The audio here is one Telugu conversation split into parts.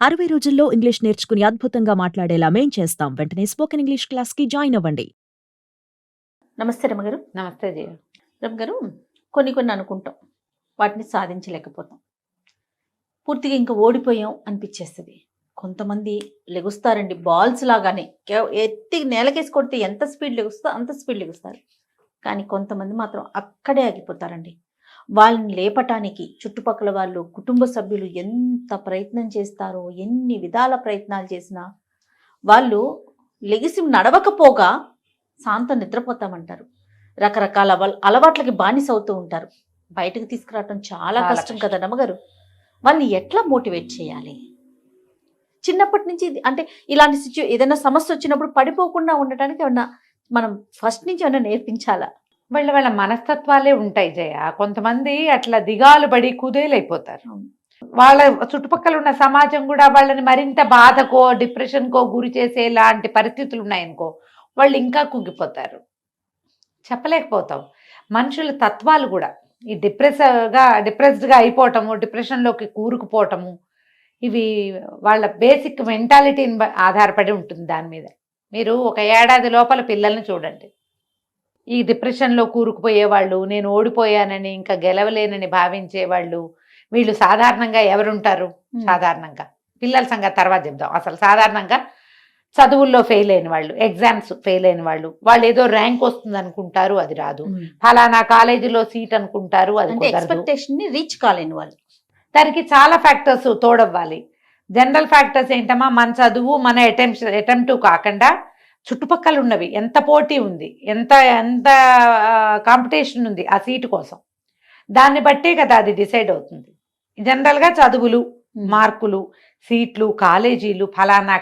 60 రోజుల్లో ఇంగ్లీష్ నేర్చుకుని అద్భుతంగా మాట్లాడేలా మేం చేస్తాం. వెంటనే స్పోకెన్ ఇంగ్లీష్ క్లాస్‌కి జాయిన్ అవ్వండి. నమస్తే రమ్మగారు. నమస్తే జయ. రమ్మగారు, కొన్ని అనుకుంటాం, వాటిని సాధించలేకపోతాం. పూర్తిగా ఇంకా ఓడిపోయాం అనిపించేస్తుంది. కొంతమంది లెగుస్తారండి బాల్స్ లాగానే, ఎత్తి నేలకేసి కొడితే ఎంత స్పీడ్ లెగుస్తుందో అంత స్పీడ్ లెగుస్తారు. కానీ కొంతమంది మాత్రం అక్కడే ఆగిపోతారండి. వాళ్ళని లేపటానికి చుట్టుపక్కల వాళ్ళు, కుటుంబ సభ్యులు ఎంత ప్రయత్నం చేస్తారో, ఎన్ని విధాల ప్రయత్నాలు చేసినా వాళ్ళు లెగిసి నడవకపోగా శాంతం నిద్రపోతామంటారు. రకరకాల అలవాట్లకి బానిస అవుతూ ఉంటారు. బయటకు తీసుకురావటం చాలా కష్టం కదా నమ్మగారు. వాళ్ళని ఎట్లా మోటివేట్ చేయాలి? చిన్నప్పటి నుంచి అంటే ఇలాంటి ఏదైనా సమస్య వచ్చినప్పుడు పడిపోకుండా ఉండటానికి ఏమన్నా మనం ఫస్ట్ నుంచి ఏమన్నా నేర్పించాలా? వాళ్ళ మనస్తత్వాలే ఉంటాయి జయ. కొంతమంది అట్లా దిగాలు పడి కుదేలైపోతారు. వాళ్ళ చుట్టుపక్కల ఉన్న సమాజం కూడా వాళ్ళని మరింత బాధకో డిప్రెషన్కో గురి చేసేలాంటి పరిస్థితులు ఉన్నాయనుకో, వాళ్ళు ఇంకా కుంగిపోతారు. చెప్పలేకపోతాం. మనుషుల తత్వాలు కూడా ఈ డిప్రెస్డ్గా అయిపోవటము, డిప్రెషన్లోకి కూరుకుపోవటము, ఇవి వాళ్ళ బేసిక్ మెంటాలిటీని ఆధారపడి ఉంటుంది. దాని మీద మీరు ఒక ఏడాది లోపల పిల్లల్ని చూడండి. ఈ డిప్రెషన్లో కూరుకుపోయేవాళ్ళు, నేను ఓడిపోయానని ఇంకా గెలవలేనని భావించేవాళ్ళు, వీళ్ళు సాధారణంగా ఎవరుంటారు? సాధారణంగా పిల్లల సంగతి తర్వాత చెప్దాం. అసలు సాధారణంగా చదువుల్లో ఫెయిల్ అయిన వాళ్ళు, ఎగ్జామ్స్ ఫెయిల్ అయిన వాళ్ళు, వాళ్ళు ఏదో ర్యాంక్ వస్తుంది అనుకుంటారు, అది రాదు. ఫలానా కాలేజీలో సీట్ అనుకుంటారు, అది ఎక్స్పెక్టేషన్ ని రీచ్ కాలేని వాళ్ళు. దానికి చాలా ఫ్యాక్టర్స్ తోడవ్వాలి. జనరల్ ఫ్యాక్టర్స్ ఏంటమ్మా, మన చదువు, మన అటెంప్ట్ కాకుండా చుట్టుపక్కల ఉన్నవి, ఎంత పోటీ ఉంది, ఎంత ఎంత కాంపిటీషన్ ఉంది ఆ సీటు కోసం, దాన్ని బట్టే కదా అది డిసైడ్ అవుతుంది. జనరల్గా చదువులు, మార్కులు, సీట్లు, కాలేజీలు, ఫలానా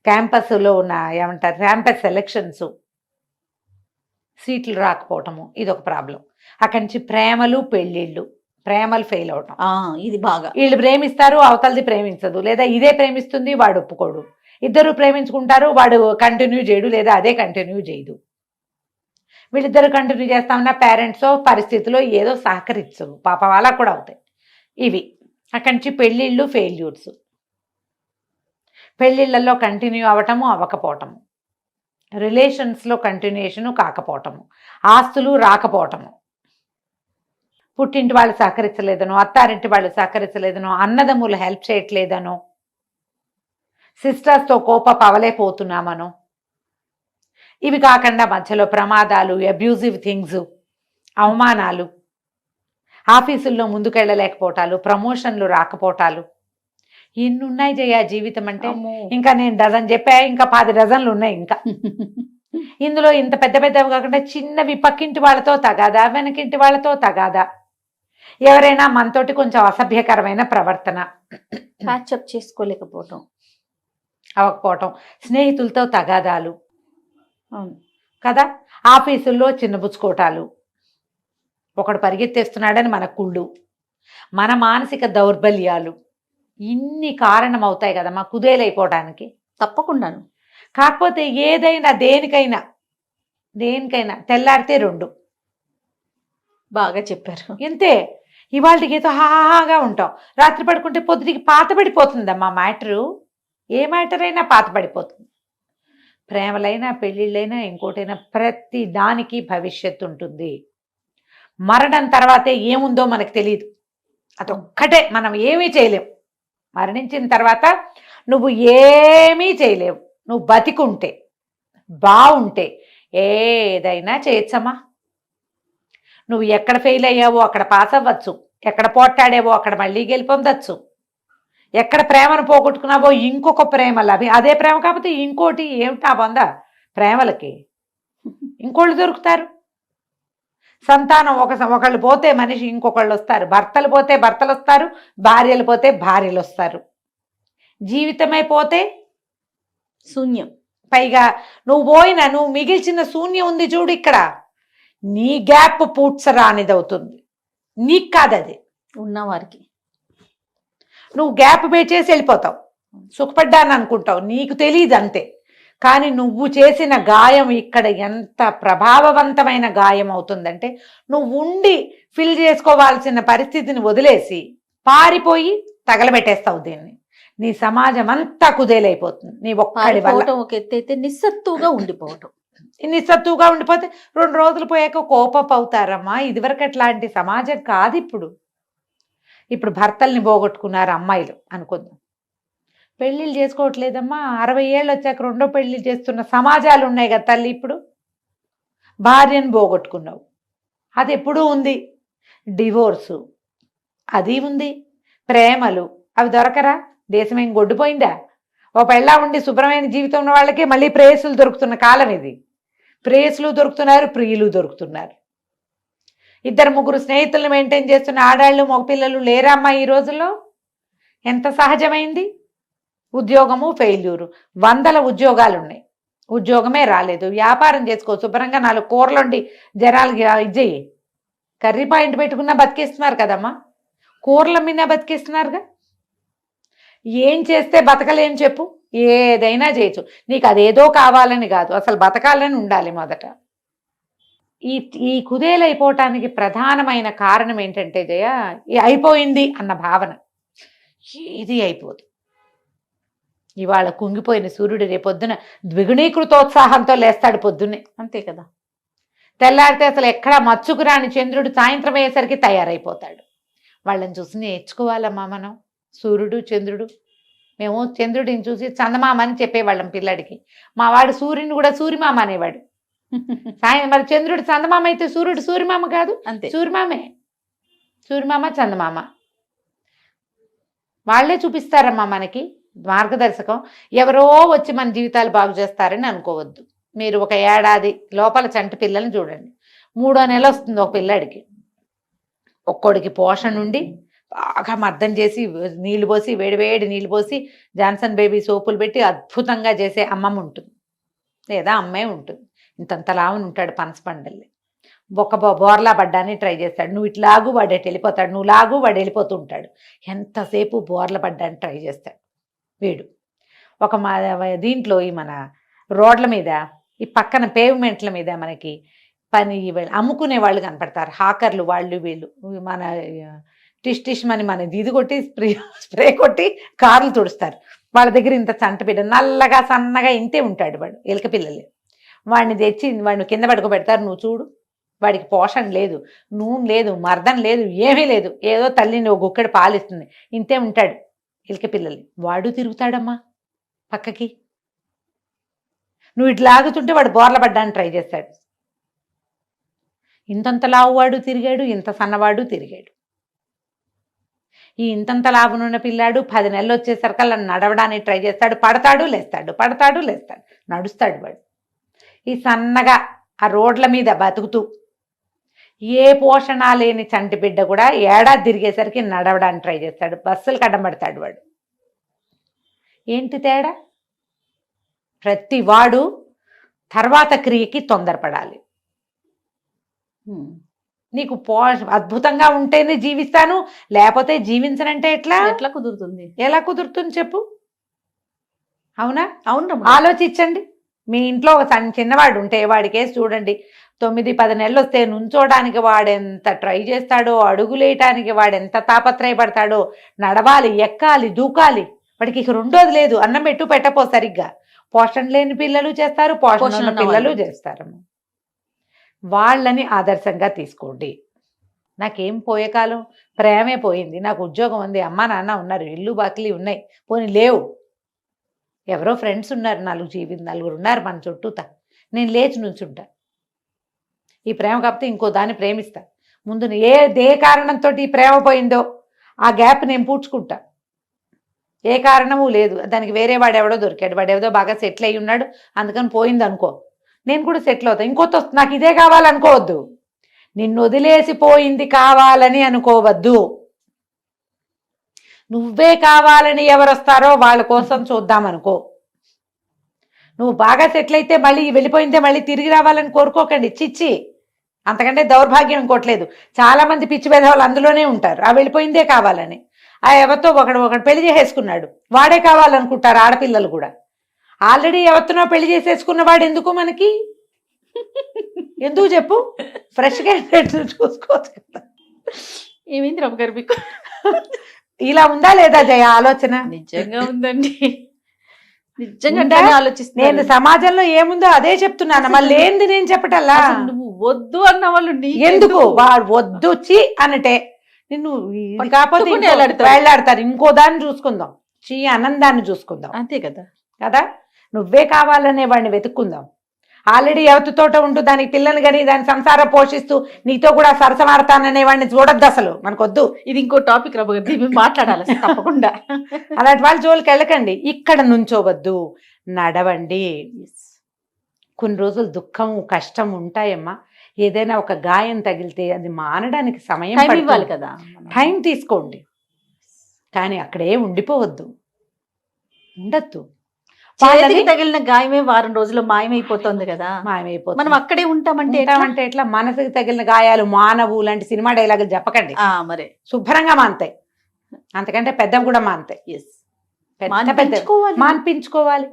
క్యాంపస్లో ఉన్న ఏమంటారు క్యాంపస్ సెలక్షన్స్, సీట్లు రాకపోవటము, ఇదొక ప్రాబ్లం. అక్కడి నుంచి ప్రేమలు, పెళ్ళిళ్ళు, ప్రేమలు ఫెయిల్ అవటం. ఇది బాగా, వీళ్ళు ప్రేమిస్తారు, అవతలది ప్రేమించదు, లేదా ఇదే ప్రేమిస్తుంది, వాడు ఒప్పుకోడు. ఇద్దరు ప్రేమించుకుంటారు, వాడు కంటిన్యూ చేయడు, లేదా అదే కంటిన్యూ చేయదు. వీళ్ళిద్దరు కంటిన్యూ చేస్తామన్నా పేరెంట్స్ పరిస్థితిలో ఏదో సహకరించవు, పాప వాళ్ళకు కూడా అవుతాయి ఇవి. అక్కడి నుంచి పెళ్ళిళ్ళు, ఫెయిల్యూర్స్, పెళ్ళిళ్ళల్లో కంటిన్యూ అవ్వటము, అవ్వకపోవటము, రిలేషన్స్లో కంటిన్యూషను కాకపోవటము, ఆస్తులు రాకపోవటము, పుట్టింటి వాళ్ళు సహకరించలేదనో, అత్తారింటి వాళ్ళు సహకరించలేదనో, అన్నదమ్ములు హెల్ప్ చేయట్లేదనో, సిస్టర్స్తో పవలేకపోతున్నామనో, ఇవి కాకుండా మధ్యలో ప్రమాదాలు, అబ్యూజివ్ థింగ్స్, అవమానాలు, ఆఫీసుల్లో ముందుకెళ్ళలేకపోవటాలు, ప్రమోషన్లు రాకపోవటాలు, ఎన్ని ఉన్నాయి జయ జీవితం అంటే. ఇంకా నేను డజన్ చెప్పా, ఇంకా 10 డజన్లు ఉన్నాయి. ఇంకా ఇందులో ఇంత పెద్ద పెద్దవి కాకుండా చిన్నవి, పక్కింటి వాళ్ళతో తగాదా, వెనకింటి వాళ్ళతో తగాదా, ఎవరైనా మనతోటి కొంచెం అసభ్యకరమైన ప్రవర్తన, ప్యాచప్ చేసుకోలేకపోవటం, అవ్వకపోవటం, స్నేహితులతో తగాదాలు, కదా, ఆఫీసుల్లో చిన్నబుచ్చుకోవటాలు, ఒకడు పరిగెత్తేస్తున్నాడని మన కుళ్ళు, మన మానసిక దౌర్బల్యాలు, ఇన్ని కారణం అవుతాయి కదమ్మా కుదేలైపోవడానికి. తప్పకుండాను. కాకపోతే ఏదైనా దేనికైనా తెల్లారితే 2. బాగా చెప్పారు. ఇంతే. ఇవాళకి ఏదో హాగా ఉంటాం, రాత్రి పడుకుంటే పొద్దుటికి పాత పడిపోతుందమ్మా మ్యాటరు. ఏ మ్యాటర్ అయినా పాత పడిపోతుంది. ప్రేమలైనా, పెళ్ళిళ్ళైనా, ఇంకోటైనా, ప్రతి దానికి భవిష్యత్తు ఉంటుంది. మరణం తర్వాతే ఏముందో మనకు తెలియదు. అదొక్కటే మనం ఏమీ చేయలేం. మరణించిన తర్వాత నువ్వు ఏమీ చేయలేవు. నువ్వు బతికుంటే, బాగుంటే ఏదైనా చేయొచ్చమ్మా. నువ్వు ఎక్కడ ఫెయిల్ అయ్యావో అక్కడ పాస్ అవ్వచ్చు, ఎక్కడ పోట్లాడావో అక్కడ మళ్ళీ గెలిపొందచ్చు, ఎక్కడ ప్రేమను పోగొట్టుకున్నావో ఇంకొక ప్రేమ అదే ప్రేమ కాకపోతే ఇంకోటి ఏమిటా పొందా ప్రేమలకి, ఇంకోళ్ళు దొరుకుతారు. సంతానం ఒకళ్ళు పోతే మనిషి ఇంకొకళ్ళు వస్తారు, భర్తలు పోతే భర్తలు వస్తారు, భార్యలు పోతే భార్యలు వస్తారు. జీవితమే పోతే శూన్యం. పైగా నువ్వు మిగిల్చిన శూన్యం ఉంది చూడు, ఇక్కడ నీ గ్యాప్ పూడ్చరానిది అవుతుంది. నీకు కాదు, అది ఉన్నవారికి. నువ్వు గ్యాప్ పెట్టేసి వెళ్ళిపోతావు, సుఖపడ్డాను అనుకుంటావు, నీకు తెలియదు అంతే. కానీ నువ్వు చేసిన గాయం ఇక్కడ ఎంత ప్రభావవంతమైన గాయం అవుతుందంటే, నువ్వు ఉండి ఫిల్ చేసుకోవాల్సిన పరిస్థితిని వదిలేసి పారిపోయి తగలబెట్టేస్తావు దీన్ని. నీ సమాజం అంతా కుదేలైపోతుంది నీ ఒక్కడి వల్ల. పారిపోవటం ఒక ఎత్తు అయితే నిస్సత్తుగా ఉండిపోవటం. నిస్సత్తుగా ఉండిపోతే 2 రోజులు పోయాక కోపపు అవుతారమ్మా. ఇదివరకు అట్లాంటి సమాజం కాదు ఇప్పుడు. ఇప్పుడు భర్తల్ని పోగొట్టుకున్నారు అమ్మాయిలు అనుకుందాం. పెళ్ళిళ్ళు చేసుకోవట్లేదమ్మా. 60 ఏళ్ళు వచ్చాక రెండో పెళ్లి చేస్తున్న సమాజాలు ఉన్నాయి కదా తల్లి. ఇప్పుడు భార్యను పోగొట్టుకున్నావు, అది ఎప్పుడూ ఉంది. డివోర్సు అది ఉంది. ప్రేమలు అవి దొరకరా? దేశం ఏం గొడ్డుపోయిందా? ఓ పెళ్ళా ఉండి శుభ్రమైన జీవితం ఉన్న వాళ్ళకే మళ్ళీ ప్రేయసులు దొరుకుతున్న కాలం ఇది. ప్రేయసులు దొరుకుతున్నారు, ప్రియులు దొరుకుతున్నారు. 2-3 స్నేహితులను మెయింటైన్ చేస్తున్న ఆడాళ్ళు మగపిల్లలు లేరమ్మా ఈ రోజుల్లో. ఎంత సహజమైంది. ఉద్యోగము ఫెయిల్యూరు. 100 ఉద్యోగాలు ఉన్నాయి, ఉద్యోగమే రాలేదు. వ్యాపారం చేసుకో, శుభ్రంగా 4 కూరలుండి జనాలకి ఇచ్చేయి. కర్రీ పాయింట్ పెట్టుకున్నా బతికేస్తున్నారు కదమ్మా. కూరల మీద బతికేస్తున్నారుగా. ఏం చేస్తే బతకలేని చెప్పు? ఏదైనా చేయొచ్చు. నీకు అదేదో కావాలని కాదు, అసలు బతకాలని ఉండాలి మొదట. ఈ కుదేలైపోవటానికి ప్రధానమైన కారణం ఏంటంటే జయ, అయిపోయింది అన్న భావన. ఏది అయిపోదు. ఇవాళ కుంగిపోయిన సూర్యుడు రేపొద్దున ద్విగుణీకృతోత్సాహంతో లేస్తాడు పొద్దున్నే. అంతే కదా. తెల్లారితే అసలు ఎక్కడా మచ్చుకు రాని చంద్రుడు సాయంత్రం అయ్యేసరికి తయారైపోతాడు. వాళ్ళని చూసి నేర్చుకోవాలమ్మా మనం. సూర్యుడు చంద్రుడు, మేము చంద్రుడిని చూసి చందమామ అని చెప్పేవాళ్ళం పిల్లడికి. మా వాడు సూర్యుని కూడా సూర్యమామ అనేవాడు. మరి చంద్రుడు చందమామ అయితే సూర్యుడు సూర్యమామ కాదు. అంతే, సూర్యమామే. సూర్యమామ చందమామ వాళ్ళే చూపిస్తారమ్మా మనకి మార్గదర్శకం. ఎవరో వచ్చి మన జీవితాలు బాగు చేస్తారని అనుకోవద్దు. మీరు ఒక ఏడాది లోపల చంటి పిల్లల్ని చూడండి. 3వ నెల వస్తుంది ఒక పిల్లాడికి. ఒక్కోడికి పోషణ ఉండి బాగా మర్దం చేసి నీళ్లు పోసి వేడివేడి నీళ్లు పోసి జాన్సన్ బేబీ సోపులు పెట్టి అద్భుతంగా చేసే అమ్మమ్మ ఉంటుంది, లేదా అమ్మే ఉంటుంది. ఇంతంత లావుని ఉంటాడు పనసపండల్ని. ఒక బోర్లా పడ్డాన్ని ట్రై చేస్తాడు. నువ్వు ఇట్లాగు వాడు వెళ్ళిపోతాడు, నువ్వు లాగు వాడు వెళ్ళిపోతూ ఉంటాడు. ఎంతసేపు బోర్ల పడ్డాన్ని ట్రై చేస్తాడు వీడు. ఒక దీంట్లో ఈ మన రోడ్ల మీద, ఈ పక్కన పేవ్మెంట్ల మీద మనకి పని అమ్ముకునే వాళ్ళు కనపడతారు, హాకర్లు. వాళ్ళు వీళ్ళు మన టిష్ మని మన ఇది కొట్టి స్ప్రే కొట్టి కార్లు తుడుస్తారు. వాళ్ళ దగ్గర ఇంత చంట బిడ్డ నల్లగా సన్నగా ఇంతే ఉంటాడు వాడు, ఎలుక పిల్లలే. వాడిని తెచ్చి వాడిని కింద పడుకోబెడతారు. నువ్వు చూడు, వాడికి పోషణ లేదు, నూనె లేదు, మర్దం లేదు, ఏమీ లేదు. ఏదో తల్లిని ఒక గుక్కడి పాలిస్తుంది, ఇంతే ఉంటాడు ఎలుక పిల్లలు. వాడు తిరుగుతాడమ్మా పక్కకి. నువ్వు ఇట్లా లాగుతుంటే వాడు బోర్ల పడ్డానికి ట్రై చేస్తాడు. ఇంతంత లావువాడు తిరిగాడు, ఇంత సన్నవాడు తిరిగాడు. ఈ ఇంతంత లాభనున్న పిల్లాడు 10 నెలలు వచ్చేసరికల్లా నడవడానికి ట్రై చేస్తాడు. పడతాడు లేస్తాడు, పడతాడు లేస్తాడు, నడుస్తాడు వాడు. ఈ సన్నగా ఆ రోడ్ల మీద బతుకుతూ ఏ పోషణ లేని చంటి బిడ్డ కూడా ఏడాది తిరిగేసరికి నడవడానికి ట్రై చేస్తాడు. బస్సులకు అడ్డం పడతాడు వాడు. ఏంటి తేడా? ప్రతి వాడు తర్వాత క్రియకి తొందరపడాలి. నీకు అద్భుతంగా ఉంటేనే జీవిస్తాను, లేకపోతే జీవించనంటే ఎట్లా కుదురుతుంది? ఎలా కుదురుతుంది చెప్పు? అవునా? అవును. ఆలోచించండి. మీ ఇంట్లో ఒక చిన్నవాడు ఉంటే వాడికేసి చూడండి. 9-10 నెలలు వస్తే నుంచోడానికి వాడెంత ట్రై చేస్తాడో, అడుగులేయటానికి వాడెంత తాపత్రయపడతాడో. నడవాలి, ఎక్కాలి, దూకాలి. వాడికి ఇక రెండోది లేదు. అన్నం పెట్టు పెట్టపో సరిగ్గా. పోషణ లేని పిల్లలు చేస్తారు, పోషణ ఉన్న పిల్లలు చేస్తారు. వాళ్ళని ఆదర్శంగా తీసుకోండి. నాకేం పోయే కాలం, ప్రేమే పోయింది. నాకు ఉద్యోగం ఉంది, అమ్మా నాన్న ఉన్నారు, ఇల్లు బాకిలి ఉన్నాయి, పోనీ లేవు. ఎవరో ఫ్రెండ్స్ ఉన్నారు, 4 ఉన్నారు మన చుట్టూతా. నేను లేచి నుంచుంటా. ఈ ప్రేమ కాకపోతే ఇంకో దాన్ని ప్రేమిస్తా. ముందు ఏ కారణంతో ఈ ప్రేమ పోయిందో ఆ గ్యాప్ నేను పూడ్చుకుంటా. ఏ కారణము లేదు, దానికి వేరే వాడు ఎవడో దొరికాడు, వాడు ఎవడో బాగా సెటిల్ అయ్యి ఉన్నాడు, అందుకని పోయింది అనుకో. నేను కూడా సెటిల్ అవుతా. ఇంకొత్త వస్తుంది, నాకు ఇదే కావాలనుకోవద్దు. నిన్ను వదిలేసి పోయింది కావాలని అనుకోవద్దు. నువ్వే కావాలని ఎవరు వస్తారో వాళ్ళ కోసం చూద్దామనుకో. నువ్వు బాగా సెటిల్ అయితే మళ్ళీ వెళ్ళిపోయిందే మళ్ళీ తిరిగి రావాలని కోరుకోకండి. చిచ్చి, అంతకంటే దౌర్భాగ్యం ఇంకోట్లేదు. చాలా మంది పిచ్చి పేదవాళ్ళు అందులోనే ఉంటారు. ఆ వెళ్ళిపోయిందే కావాలని. ఆ ఎవరితో ఒకడు పెళ్లి చేసేసుకున్నాడు, వాడే కావాలనుకుంటారు ఆడపిల్లలు కూడా. ఆల్రెడీ ఎవరితోనో పెళ్లి చేసేసుకున్న వాడు ఎందుకు మనకి? ఎందుకు చెప్పు? ఫ్రెష్గా చూసుకోవచ్చు కదా. ఏమైంది రమ్మగారు మీకు? ఇలా ఉందా లేదా జయ ఆలోచన? నిజంగా ఉందండి. నిజంగా ఉందా? అట్లానే నేను ఆలోచిస్తున్నాను. సమాజంలో ఏముందో అదే చెప్తున్నాను. అసలు మళ్ళీ ఏంది నేను చెప్పటల్లా? అసలు నువ్వు వద్దు అన్న వాళ్ళు ఎందుకు వాడు వద్దుచి అనటే నిన్ను ఇది కాకపోతే పట్టుకుని ఇంకో వేలాడతారు. వేలాడతారు. ఇంకో దాన్ని చూసుకుందాం, చీ ఆనందాన్ని చూసుకుందాం అంతే కదా. కదా. నువ్వే కావాలనే వాడిని వెతుక్కుందాం. ఆల్రెడీ ఎవరితోట ఉంటూ దానికి పిల్లలు కానీ దాని సంసారం పోషిస్తూ నీతో కూడా సరసమాడతాననే వాడిని చూడొద్దు అసలు, మనకొద్దు. ఇది ఇంకో టాపిక్ రాబోతుంది, మేము మాట్లాడాలి అసలు తప్పకుండా. అలాంటి వాళ్ళ జోలికి వెళ్ళకండి. ఇక్కడ నుంచోవద్దు, నడవండి. కొన్ని రోజులు దుఃఖం కష్టం ఉంటాయమ్మా. ఏదైనా ఒక గాయం తగిలితే అది మానడానికి సమయం టైం పడుతుంది. ఇవ్వాలి కదా. టైం తీసుకోండి, కానీ అక్కడే ఉండిపోవద్దు, ఉండద్దు. చేతికి తగిలిన గాయమే వారం రోజుల్లో మాయమైపోతుంది కదా. మాయమైపోతుంది. మనం అక్కడే ఉంటామంటే ఎట్లా? ఉంటామంటే ఎట్లా? మనసుకి తగిలిన గాయాలు మానవు లాంటి సినిమా డైలాగులు చెప్పకండి. మరే శుభ్రంగా మానతాయి, అంతకంటే పెద్ద కూడా మానతాయి. పెద్ద పెద్ద మాన్పించుకోవాలి.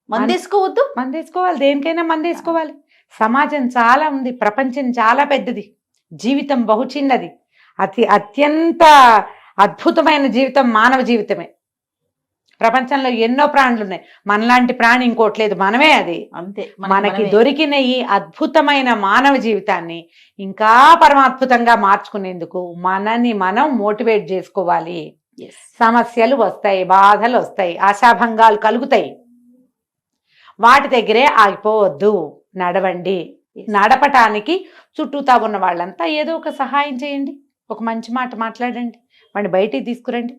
మందేసుకోవద్దు, మందేసుకోవాలి, దేనికైనా మందేసుకోవాలి. సమాజం చాలా ఉంది, ప్రపంచం చాలా పెద్దది, జీవితం బహు చిన్నది. అత్యంత అద్భుతమైన జీవితం మానవ జీవితమే. ప్రపంచంలో ఎన్నో ప్రాణులు ఉన్నాయి, మనలాంటి ప్రాణి ఇంకోట్లేదు, మనమే అది. అంతే. మనకి దొరికిన ఈ అద్భుతమైన మానవ జీవితాన్ని ఇంకా పరమాద్భుతంగా మార్చుకునేందుకు మనని మనం మోటివేట్ చేసుకోవాలి. సమస్యలు వస్తాయి, బాధలు వస్తాయి, ఆశాభంగాలు కలుగుతాయి, వాటి దగ్గరే ఆగిపోవద్దు, నడవండి. నడపటానికి చుట్టూతా ఉన్న వాళ్ళంతా ఏదో ఒక సహాయం చేయండి, ఒక మంచి మాట మాట్లాడండి, వాడిని బయటికి తీసుకురండి.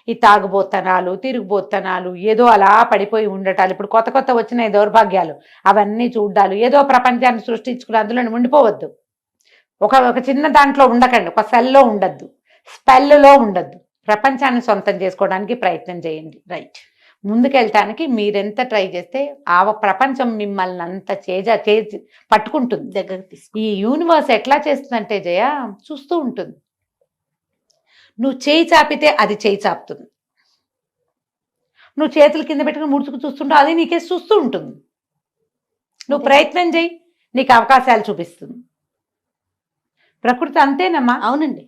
ఈ తాగుబోత్తనాలు, తిరుగుబోత్తనాలు, ఏదో అలా పడిపోయి ఉండటాలు, ఇప్పుడు కొత్త కొత్త వచ్చిన దౌర్భాగ్యాలు, అవన్నీ చూడ్డాలు, ఏదో ప్రపంచాన్ని సృష్టించుకుని అందులో ఉండిపోవద్దు. ఒక చిన్న దాంట్లో ఉండకండి, ఒక సెల్లో ఉండద్దు, స్పెల్లో ఉండద్దు. ప్రపంచాన్ని సొంతం చేసుకోవడానికి ప్రయత్నం చేయండి. రైట్. ముందుకెళ్ళటానికి మీరెంత ట్రై చేస్తే ఆ ప్రపంచం మిమ్మల్ని అంత చేసి పట్టుకుంటుంది, దగ్గర తీసుకు. ఈ యూనివర్స్ ఎట్లా చేస్తుందంటే జయ, చూస్తూ ఉంటుంది. నువ్వు చేయి చాపితే అది చేయి చాపుతుంది, నువ్వు చేతులు కింద పెట్టుకుని ముడుచుకు చూస్తుంటావు, అది నీకే చూస్తూ ఉంటుంది. నువ్వు ప్రయత్నం చేయి, నీకు అవకాశాలు చూపిస్తుంది. ప్రకృతి అంతేనమ్మా. అవునండి.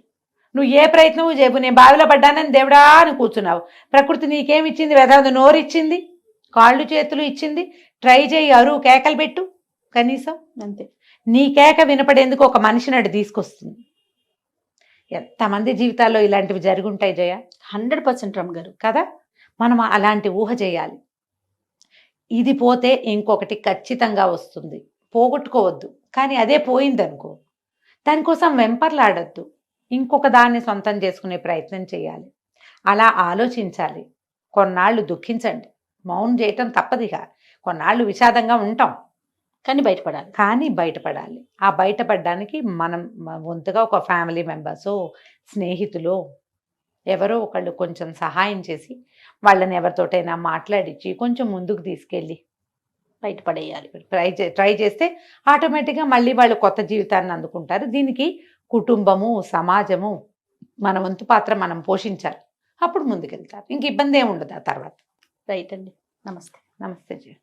నువ్వు ఏ ప్రయత్నము చేయవు. నేను బావిలో పడ్డానని దేవుడా అని కూర్చున్నావు, ప్రకృతి నీకేమిచ్చింది? వెదవది నోరు ఇచ్చింది, కాళ్ళు చేతులు ఇచ్చింది. ట్రై చేయి, అరువు కేకలు పెట్టు కనీసం. అంతే. నీ కేక వినపడేందుకు ఒక మనిషిని అటు తీసుకొస్తుంది. ఎంతమంది జీవితాల్లో ఇలాంటివి జరుగుంటాయి జయ. 100% రమ్ గారు కదా. మనం అలాంటి ఊహ చేయాలి. ఇది పోతే ఇంకొకటి ఖచ్చితంగా వస్తుంది, పోగొట్టుకోవద్దు. కానీ అదే పోయిందనుకో, దానికోసం వెంపర్లాడద్దు, ఇంకొక దాన్ని సొంతం చేసుకునే ప్రయత్నం చేయాలి. అలా ఆలోచించాలి. కొన్నాళ్ళు దుఃఖించండి, మౌనం చేయటం తప్పదిగా. కొన్నాళ్ళు విషాదంగా ఉంటాం, కానీ బయటపడాలి. ఆ బయటపడడానికి మనం వంతుగా ఒక ఫ్యామిలీ మెంబర్స్, స్నేహితులు, ఎవరో ఒకళ్ళు కొంచెం సహాయం చేసి వాళ్ళని ఎవరితోటైనా మాట్లాడించి కొంచెం ముందుకు తీసుకెళ్ళి బయటపడేయాలి. ట్రై చేస్తే ఆటోమేటిక్గా మళ్ళీ వాళ్ళు కొత్త జీవితాన్ని అందుకుంటారు. దీనికి కుటుంబము, సమాజము, మన వంతు పాత్ర మనం పోషించాలి. అప్పుడు ముందుకెళ్తారు, ఇంక ఇబ్బంది ఏమి ఉండదు ఆ తర్వాత. రైట్ అండి. నమస్తే. నమస్తే జయ.